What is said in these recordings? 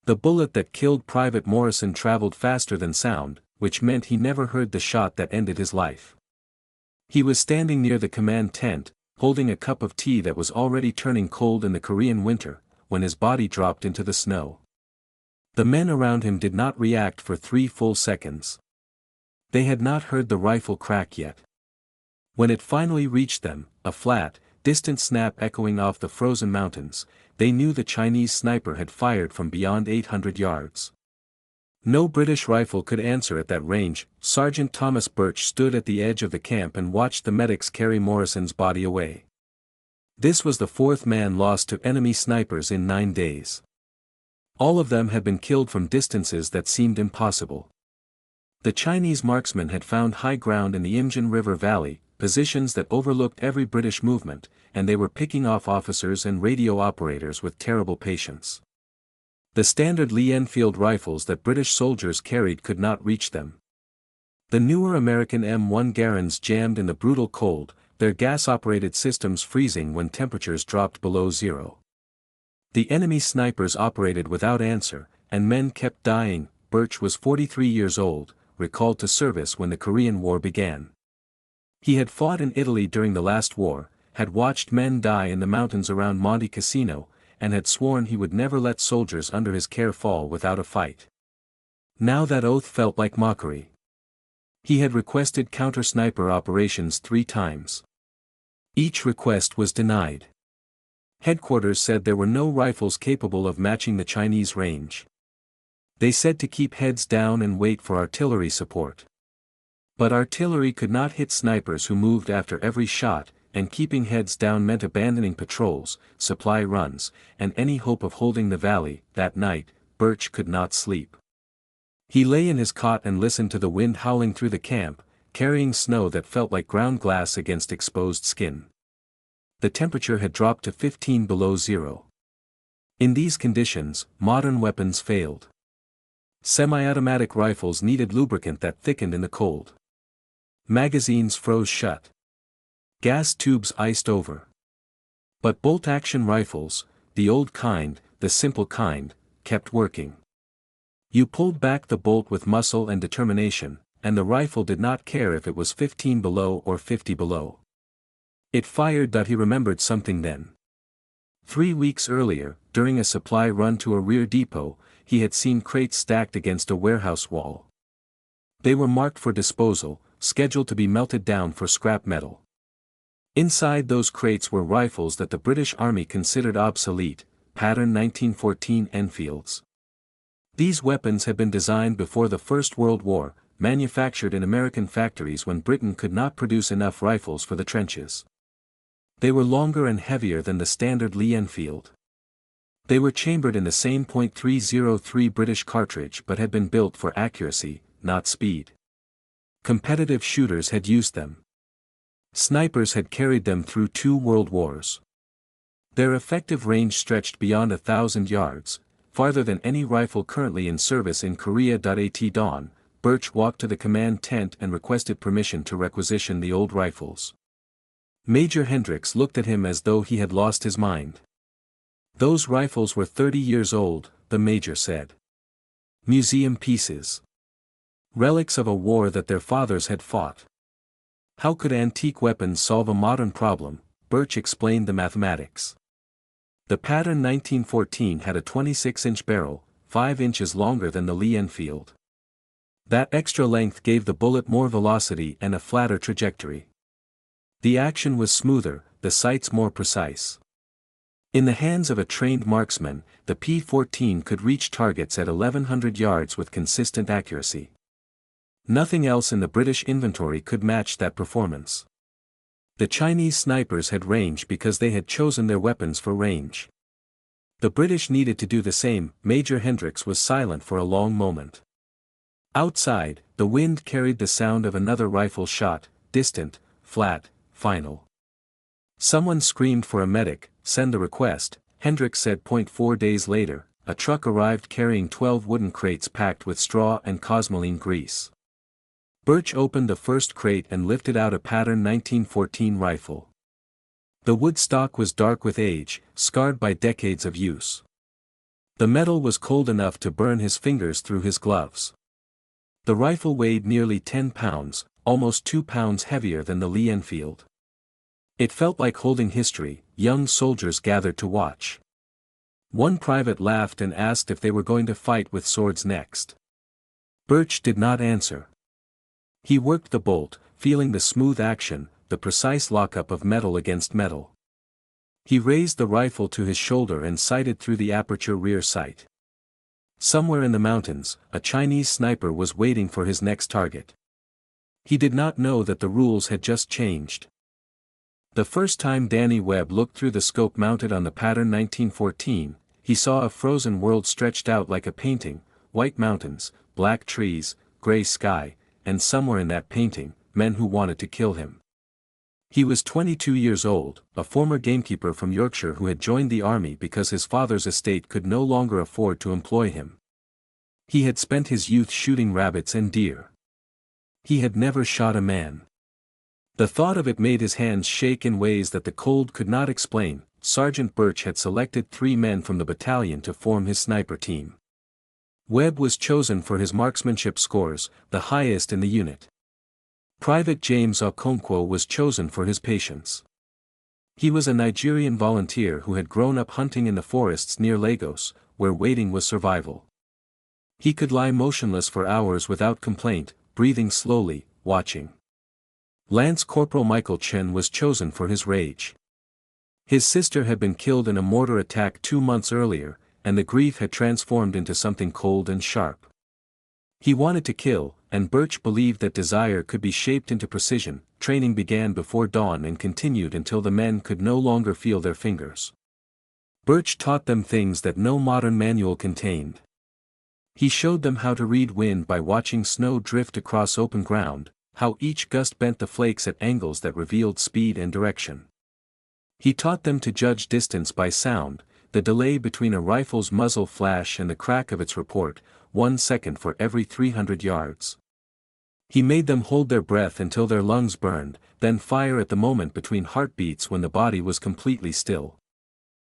The bullet that killed Private Morrison traveled faster than sound, which meant he never heard the shot that ended his life. He was standing near the command tent, holding a cup of tea that was already turning cold in the Korean winter, when his body dropped into the snow. The men around him did not react for 3 full seconds. They had not heard the rifle crack yet. When it finally reached them, a flat, distant snap echoing off the frozen mountains, they knew the Chinese sniper had fired from beyond 800 yards. No British rifle could answer at that range. Sergeant Thomas Birch stood at the edge of the camp and watched the medics carry Morrison's body away. This was the 4th man lost to enemy snipers in 9 days. All of them had been killed from distances that seemed impossible. The Chinese marksmen had found high ground in the Imjin River Valley, positions that overlooked every British movement, and they were picking off officers and radio operators with terrible patience. The standard Lee Enfield rifles that British soldiers carried could not reach them. The newer American M1 Garand jammed in the brutal cold, their gas-operated systems freezing when temperatures dropped below zero. The enemy snipers operated without answer, and men kept dying. Birch was 43 years old, recalled to service when the Korean War began. He had fought in Italy during the last war, had watched men die in the mountains around Monte Cassino, and had sworn he would never let soldiers under his care fall without a fight. Now that oath felt like mockery. He had requested counter-sniper operations 3 times. Each request was denied. Headquarters said there were no rifles capable of matching the Chinese range. They said to keep heads down and wait for artillery support. But artillery could not hit snipers who moved after every shot, and keeping heads down meant abandoning patrols, supply runs, and any hope of holding the valley. That night, Birch could not sleep. He lay in his cot and listened to the wind howling through the camp, carrying snow that felt like ground glass against exposed skin. The temperature had dropped to 15 below zero. In these conditions, modern weapons failed. Semi-automatic rifles needed lubricant that thickened in the cold. Magazines froze shut. Gas tubes iced over. But bolt-action rifles, the old kind, the simple kind, kept working. You pulled back the bolt with muscle and determination, and the rifle did not care if it was 15 below or 50 below. It fired. He remembered something then. 3 weeks earlier, during a supply run to a rear depot, he had seen crates stacked against a warehouse wall. They were marked for disposal, scheduled to be melted down for scrap metal. Inside those crates were rifles that the British Army considered obsolete, pattern 1914 Enfields. These weapons had been designed before the First World War, manufactured in American factories when Britain could not produce enough rifles for the trenches. They were longer and heavier than the standard Lee Enfield. They were chambered in the same .303 British cartridge but had been built for accuracy, not speed. Competitive shooters had used them. Snipers had carried them through 2 world wars. Their effective range stretched beyond 1,000 yards, farther than any rifle currently in service in Korea. At dawn, Birch walked to the command tent and requested permission to requisition the old rifles. Major Hendricks looked at him as though he had lost his mind. Those rifles were 30 years old, the major said. Museum pieces. Relics of a war that their fathers had fought. How could antique weapons solve a modern problem? Birch explained the mathematics. The pattern 1914 had a 26-inch barrel, 5 inches longer than the Lee Enfield. That extra length gave the bullet more velocity and a flatter trajectory. The action was smoother, the sights more precise. In the hands of a trained marksman, the P-14 could reach targets at 1,100 yards with consistent accuracy. Nothing else in the British inventory could match that performance. The Chinese snipers had range because they had chosen their weapons for range. The British needed to do the same. Major Hendricks was silent for a long moment. Outside, the wind carried the sound of another rifle shot, distant, flat, final. Someone screamed for a medic. Send the request, Hendricks said. 4 days later, a truck arrived carrying 12 wooden crates packed with straw and cosmoline grease. Birch opened the first crate and lifted out a pattern 1914 rifle. The wood stock was dark with age, scarred by decades of use. The metal was cold enough to burn his fingers through his gloves. The rifle weighed nearly 10 pounds, almost 2 pounds heavier than the Lee Enfield. It felt like holding history. Young soldiers gathered to watch. One private laughed and asked if they were going to fight with swords next. Birch did not answer. He worked the bolt, feeling the smooth action, the precise lockup of metal against metal. He raised the rifle to his shoulder and sighted through the aperture rear sight. Somewhere in the mountains, a Chinese sniper was waiting for his next target. He did not know that the rules had just changed. The first time Danny Webb looked through the scope mounted on the pattern 1914, he saw a frozen world stretched out like a painting, white mountains, black trees, gray sky, and somewhere in that painting, men who wanted to kill him. He was 22 years old, a former gamekeeper from Yorkshire who had joined the army because his father's estate could no longer afford to employ him. He had spent his youth shooting rabbits and deer. He had never shot a man. The thought of it made his hands shake in ways that the cold could not explain. Sergeant Birch had selected 3 men from the battalion to form his sniper team. Webb was chosen for his marksmanship scores, the highest in the unit. Private James Okonkwo was chosen for his patience. He was a Nigerian volunteer who had grown up hunting in the forests near Lagos, where waiting was survival. He could lie motionless for hours without complaint, breathing slowly, watching. Lance Corporal Michael Chen was chosen for his rage. His sister had been killed in a mortar attack 2 months earlier, and the grief had transformed into something cold and sharp. He wanted to kill, and Birch believed that desire could be shaped into precision. Training began before dawn and continued until the men could no longer feel their fingers. Birch taught them things that no modern manual contained. He showed them how to read wind by watching snow drift across open ground, how each gust bent the flakes at angles that revealed speed and direction. He taught them to judge distance by sound, the delay between a rifle's muzzle flash and the crack of its report, 1 second for every 300 yards. He made them hold their breath until their lungs burned, then fire at the moment between heartbeats when the body was completely still.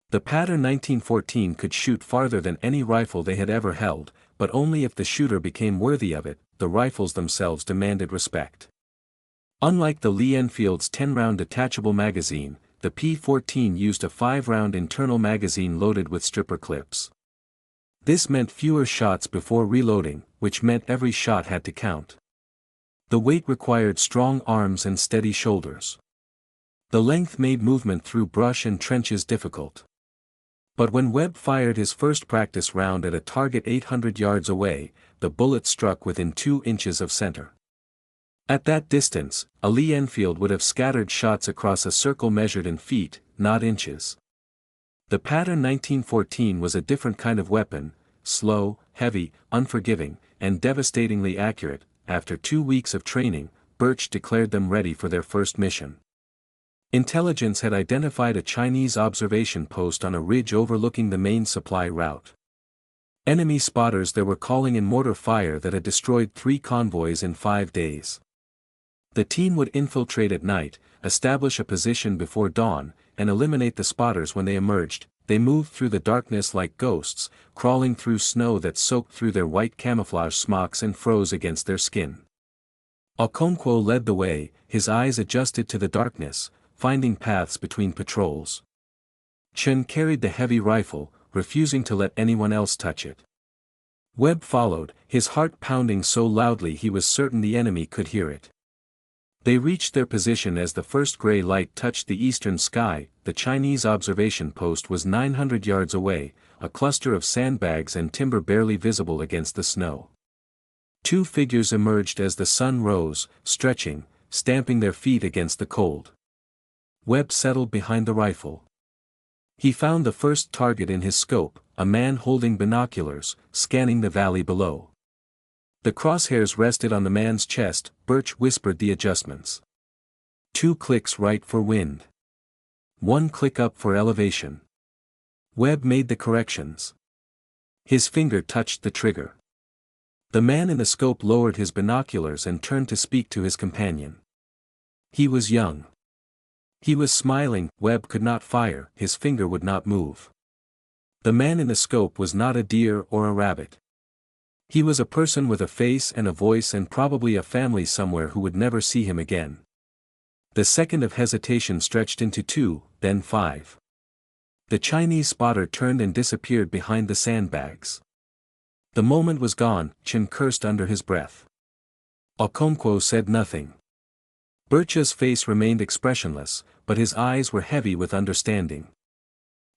The pattern 1914 could shoot farther than any rifle they had ever held, but only if the shooter became worthy of it. The rifles themselves demanded respect. Unlike the Lee Enfield's 10-round detachable magazine, the P-14 used a 5-round internal magazine loaded with stripper clips. This meant fewer shots before reloading, which meant every shot had to count. The weight required strong arms and steady shoulders. The length made movement through brush and trenches difficult. But when Webb fired his first practice round at a target 800 yards away, the bullet struck within 2 inches of center. At that distance, a Lee Enfield would have scattered shots across a circle measured in feet, not inches. The pattern 1914 was a different kind of weapon, slow, heavy, unforgiving, and devastatingly accurate. After 2 weeks of training, Birch declared them ready for their first mission. Intelligence had identified a Chinese observation post on a ridge overlooking the main supply route. Enemy spotters there were calling in mortar fire that had destroyed 3 convoys in 5 days. The team would infiltrate at night, establish a position before dawn, and eliminate the spotters when they emerged. They moved through the darkness like ghosts, crawling through snow that soaked through their white camouflage smocks and froze against their skin. Okonkwo led the way, his eyes adjusted to the darkness, finding paths between patrols. Chen carried the heavy rifle, refusing to let anyone else touch it. Webb followed, his heart pounding so loudly he was certain the enemy could hear it. They reached their position as the first gray light touched the eastern sky. The Chinese observation post was 900 yards away, a cluster of sandbags and timber barely visible against the snow. 2 figures emerged as the sun rose, stretching, stamping their feet against the cold. Webb settled behind the rifle. He found the first target in his scope, a man holding binoculars, scanning the valley below. The crosshairs rested on the man's chest. Birch whispered the adjustments. 2 clicks right for wind. 1 click up for elevation. Webb made the corrections. His finger touched the trigger. The man in the scope lowered his binoculars and turned to speak to his companion. He was young. He was smiling. Webb could not fire, his finger would not move. The man in the scope was not a deer or a rabbit. He was a person with a face and a voice and probably a family somewhere who would never see him again. The second of hesitation stretched into 2, then 5. The Chinese spotter turned and disappeared behind the sandbags. The moment was gone. Chen cursed under his breath. Okonkwo said nothing. Birch's face remained expressionless, but his eyes were heavy with understanding.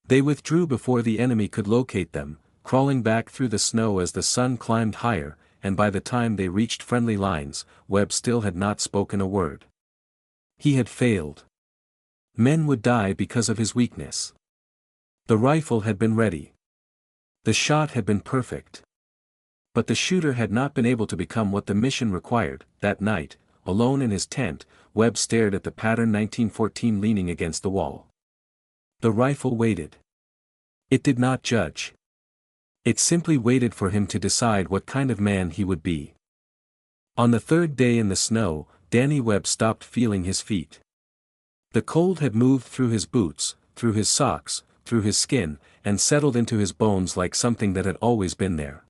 They withdrew before the enemy could locate them, crawling back through the snow as the sun climbed higher, and by the time they reached friendly lines, Webb still had not spoken a word. He had failed. Men would die because of his weakness. The rifle had been ready. The shot had been perfect. But the shooter had not been able to become what the mission required. That night, alone in his tent, Webb stared at the pattern 1914 leaning against the wall. The rifle waited. It did not judge. It simply waited for him to decide what kind of man he would be. On the third day in the snow, Danny Webb stopped feeling his feet. The cold had moved through his boots, through his socks, through his skin, and settled into his bones like something that had always been there.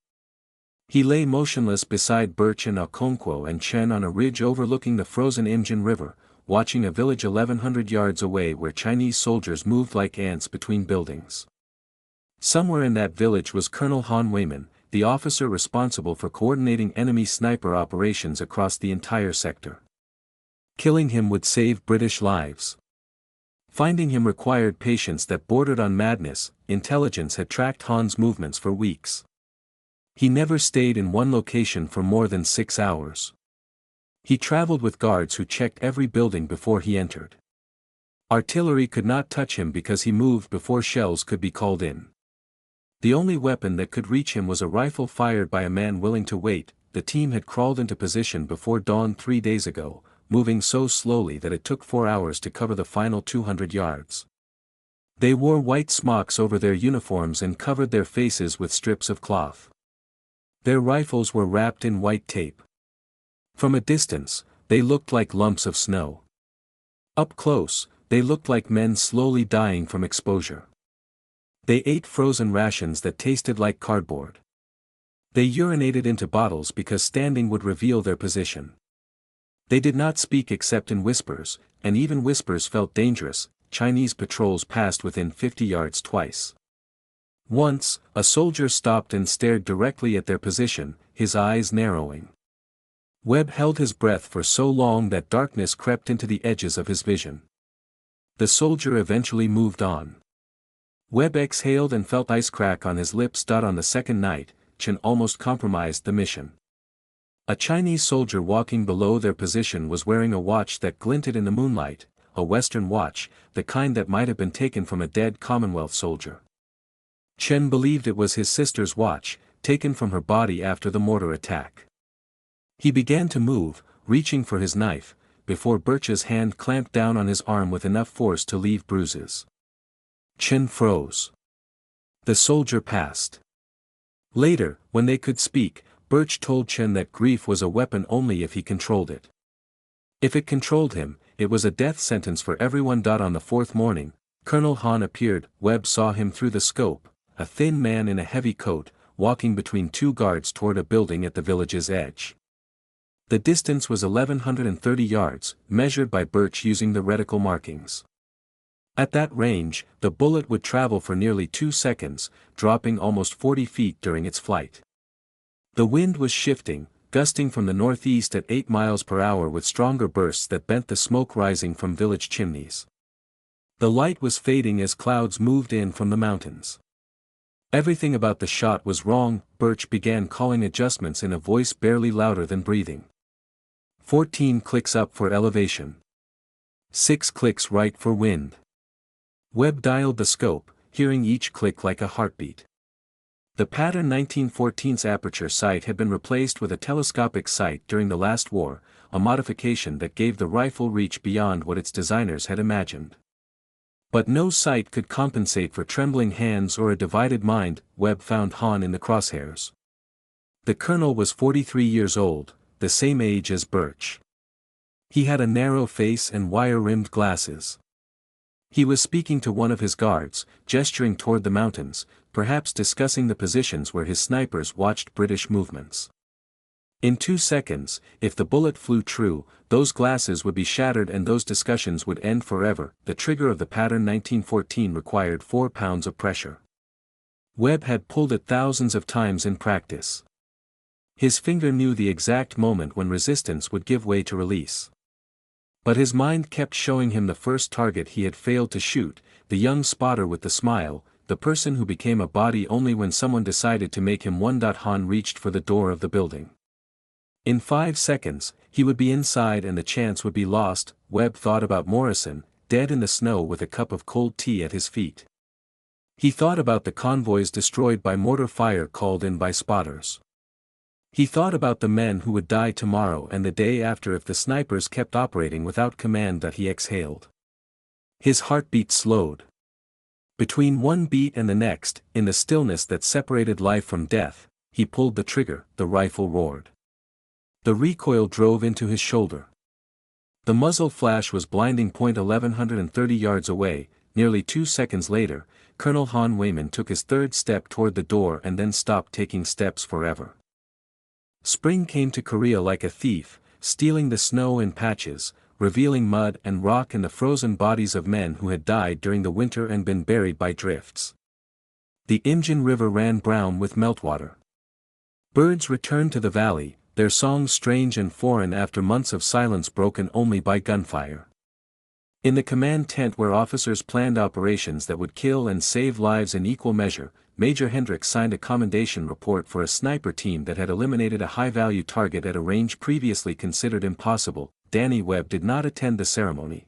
He lay motionless beside Birch and Okonkwo and Chen on a ridge overlooking the frozen Imjin River, watching a village 1,100 yards away where Chinese soldiers moved like ants between buildings. Somewhere in that village was Colonel Han Weiman, the officer responsible for coordinating enemy sniper operations across the entire sector. Killing him would save British lives. Finding him required patience that bordered on madness. Intelligence had tracked Han's movements for weeks. He never stayed in one location for more than 6 hours. He traveled with guards who checked every building before he entered. Artillery could not touch him because he moved before shells could be called in. The only weapon that could reach him was a rifle fired by a man willing to wait. The team had crawled into position before dawn 3 days ago, moving so slowly that it took 4 hours to cover the final 200 yards. They wore white smocks over their uniforms and covered their faces with strips of cloth. Their rifles were wrapped in white tape. From a distance, they looked like lumps of snow. Up close, they looked like men slowly dying from exposure. They ate frozen rations that tasted like cardboard. They urinated into bottles because standing would reveal their position. They did not speak except in whispers, and even whispers felt dangerous. Chinese patrols passed within 50 yards twice. Once, a soldier stopped and stared directly at their position, his eyes narrowing. Webb held his breath for so long that darkness crept into the edges of his vision. The soldier eventually moved on. Webb exhaled and felt ice crack on his lips. On the second night, Chen almost compromised the mission. A Chinese soldier walking below their position was wearing a watch that glinted in the moonlight, a Western watch, the kind that might have been taken from a dead Commonwealth soldier. Chen believed it was his sister's watch, taken from her body after the mortar attack. He began to move, reaching for his knife, before Birch's hand clamped down on his arm with enough force to leave bruises. Chen froze. The soldier passed. Later, when they could speak, Birch told Chen that grief was a weapon only if he controlled it. If it controlled him, it was a death sentence for everyone. On the fourth morning, Colonel Han appeared. Webb saw him through the scope, a thin man in a heavy coat, walking between 2 guards toward a building at the village's edge. The distance was 1,130 yards, measured by Birch using the reticle markings. At that range, the bullet would travel for nearly 2 seconds, dropping almost 40 feet during its flight. The wind was shifting, gusting from the northeast at 8 miles per hour with stronger bursts that bent the smoke rising from village chimneys. The light was fading as clouds moved in from the mountains. Everything about the shot was wrong. Birch began calling adjustments in a voice barely louder than breathing. 14 clicks up for elevation. 6 clicks right for wind. Webb dialed the scope, hearing each click like a heartbeat. The pattern 1914's aperture sight had been replaced with a telescopic sight during the last war, a modification that gave the rifle reach beyond what its designers had imagined. But no sight could compensate for trembling hands or a divided mind. Webb found Han in the crosshairs. The colonel was 43 years old, the same age as Birch. He had a narrow face and wire-rimmed glasses. He was speaking to one of his guards, gesturing toward the mountains. perhaps discussing the positions where his snipers watched British movements. In 2 seconds, if the bullet flew true, those glasses would be shattered and those discussions would end forever. The trigger of the pattern 1914 required 4 pounds of pressure. Webb had pulled it thousands of times in practice. His finger knew the exact moment when resistance would give way to release. But his mind kept showing him the first target he had failed to shoot, the young spotter with the smile, the person who became a body only when someone decided to make him one. Han reached for the door of the building. In 5 seconds, he would be inside and the chance would be lost. Webb thought about Morrison, dead in the snow with a cup of cold tea at his feet. He thought about the convoys destroyed by mortar fire called in by spotters. He thought about the men who would die tomorrow and the day after if the snipers kept operating without command. He exhaled. His heartbeat slowed. Between one beat and the next, in the stillness that separated life from death, he pulled the trigger. The rifle roared. The recoil drove into his shoulder. The muzzle flash was blinding. 1130 yards away, nearly 2 seconds later, Colonel Han Weyman took his third step toward the door and then stopped taking steps forever. Spring came to Korea like a thief, stealing the snow in patches, revealing mud and rock and the frozen bodies of men who had died during the winter and been buried by drifts. The Imjin River ran brown with meltwater. Birds returned to the valley, their songs strange and foreign after months of silence broken only by gunfire. In the command tent where officers planned operations that would kill and save lives in equal measure, Major Hendricks signed a commendation report for a sniper team that had eliminated a high-value target at a range previously considered impossible. Danny Webb did not attend the ceremony.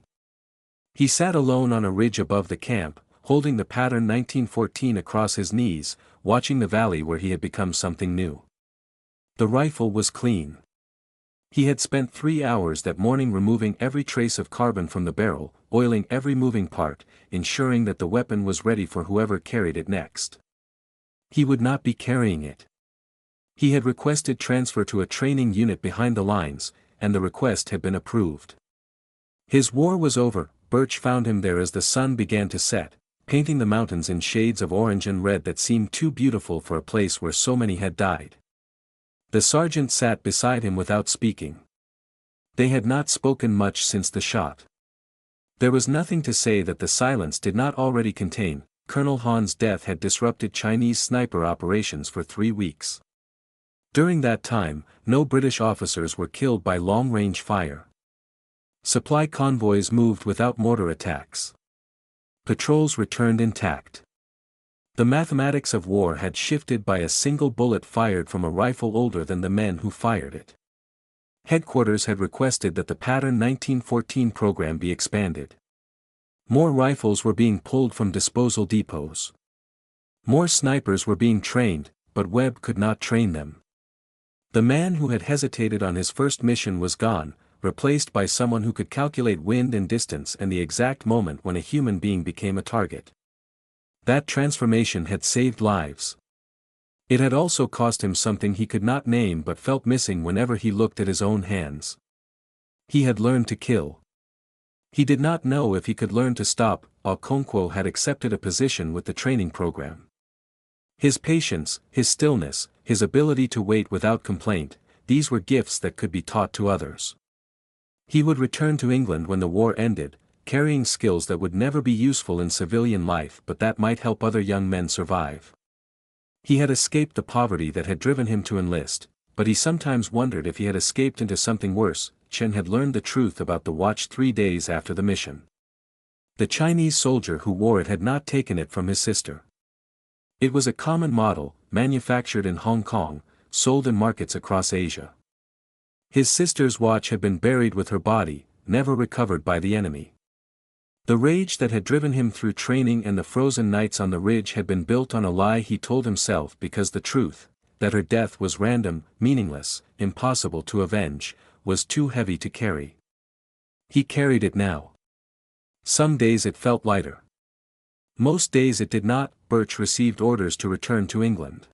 He sat alone on a ridge above the camp, holding the pattern 1914 across his knees, watching the valley where he had become something new. The rifle was clean. He had spent 3 hours that morning removing every trace of carbon from the barrel, oiling every moving part, ensuring that the weapon was ready for whoever carried it next. He would not be carrying it. He had requested transfer to a training unit behind the lines, and the request had been approved. His war was over. Birch found him there as the sun began to set, painting the mountains in shades of orange and red that seemed too beautiful for a place where so many had died. The sergeant sat beside him without speaking. They had not spoken much since the shot. There was nothing to say that the silence did not already contain. Colonel Han's death had disrupted Chinese sniper operations for 3 weeks. During that time, no British officers were killed by long-range fire. Supply convoys moved without mortar attacks. Patrols returned intact. The mathematics of war had shifted by a single bullet fired from a rifle older than the men who fired it. Headquarters had requested that the pattern 1914 program be expanded. More rifles were being pulled from disposal depots. More snipers were being trained, but Webb could not train them. The man who had hesitated on his first mission was gone, replaced by someone who could calculate wind and distance and the exact moment when a human being became a target. That transformation had saved lives. It had also cost him something he could not name but felt missing whenever he looked at his own hands. He had learned to kill. He did not know if he could learn to stop. Okonkwo had accepted a position with the training program. His patience, his stillness, his ability to wait without complaint, these were gifts that could be taught to others. He would return to England when the war ended, carrying skills that would never be useful in civilian life but that might help other young men survive. He had escaped the poverty that had driven him to enlist, but he sometimes wondered if he had escaped into something worse. Chen had learned the truth about the watch 3 days after the mission. The Chinese soldier who wore it had not taken it from his sister. It was a common model, manufactured in Hong Kong, sold in markets across Asia. His sister's watch had been buried with her body, never recovered by the enemy. The rage that had driven him through training and the frozen nights on the ridge had been built on a lie he told himself because the truth, that her death was random, meaningless, impossible to avenge, was too heavy to carry. He carried it now. Some days it felt lighter. Most days it did not. Birch received orders to return to England.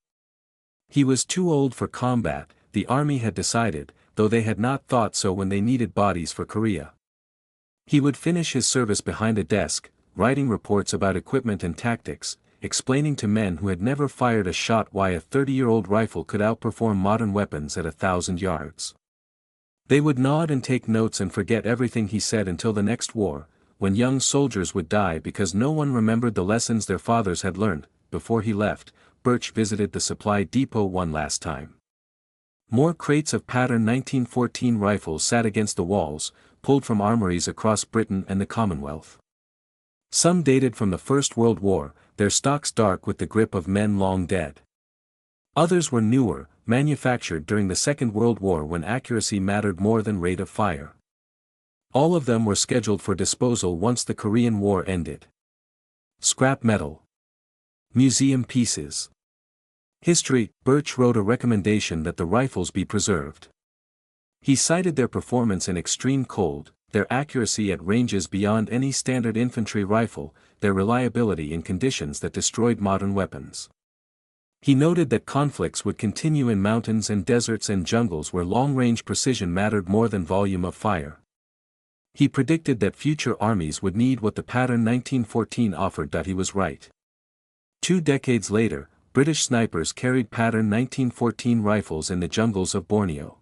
He was too old for combat, the army had decided, though they had not thought so when they needed bodies for Korea. He would finish his service behind a desk, writing reports about equipment and tactics. explaining to men who had never fired a shot why a 30-year-old rifle could outperform modern weapons at 1,000 yards. They would nod and take notes and forget everything he said until the next war, when young soldiers would die because no one remembered the lessons their fathers had learned. Before he left, Birch visited the supply depot one last time. More crates of pattern 1914 rifles sat against the walls, pulled from armories across Britain and the Commonwealth. Some dated from the First World War, their stocks dark with the grip of men long dead. Others were newer, manufactured during the Second World War when accuracy mattered more than rate of fire. All of them were scheduled for disposal once the Korean War ended. Scrap metal. Museum pieces. History. Birch wrote a recommendation that the rifles be preserved. He cited their performance in extreme cold, their accuracy at ranges beyond any standard infantry rifle, their reliability in conditions that destroyed modern weapons. He noted that conflicts would continue in mountains and deserts and jungles where long-range precision mattered more than volume of fire. He predicted that future armies would need what the pattern 1914 offered. He was right. 2 decades later, British snipers carried pattern 1914 rifles in the jungles of Borneo.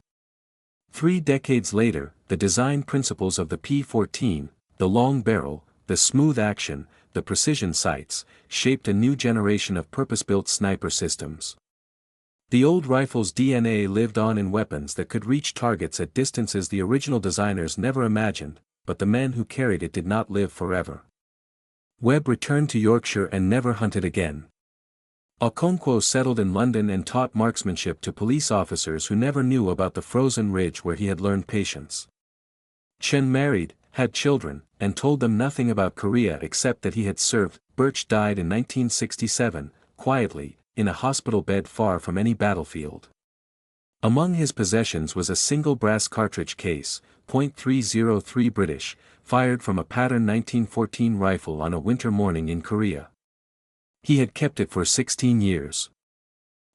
3 decades later, the design principles of the P-14, the long barrel, the smooth action, the precision sights, shaped a new generation of purpose-built sniper systems. The old rifle's DNA lived on in weapons that could reach targets at distances the original designers never imagined, but the men who carried it did not live forever. Webb returned to Yorkshire and never hunted again. Okonkwo settled in London and taught marksmanship to police officers who never knew about the frozen ridge where he had learned patience. Chen married, had children, and told them nothing about Korea except that he had served. Birch died in 1967, quietly, in a hospital bed far from any battlefield. Among his possessions was a single brass cartridge case, .303 British, fired from a pattern 1914 rifle on a winter morning in Korea. He had kept it for 16 years.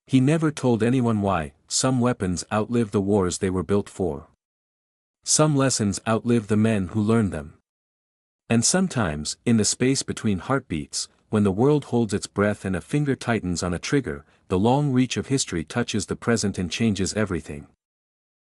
He never told anyone why. Some weapons outlive the wars they were built for. Some lessons outlive the men who learned them. And sometimes, in the space between heartbeats, when the world holds its breath and a finger tightens on a trigger, the long reach of history touches the present and changes everything.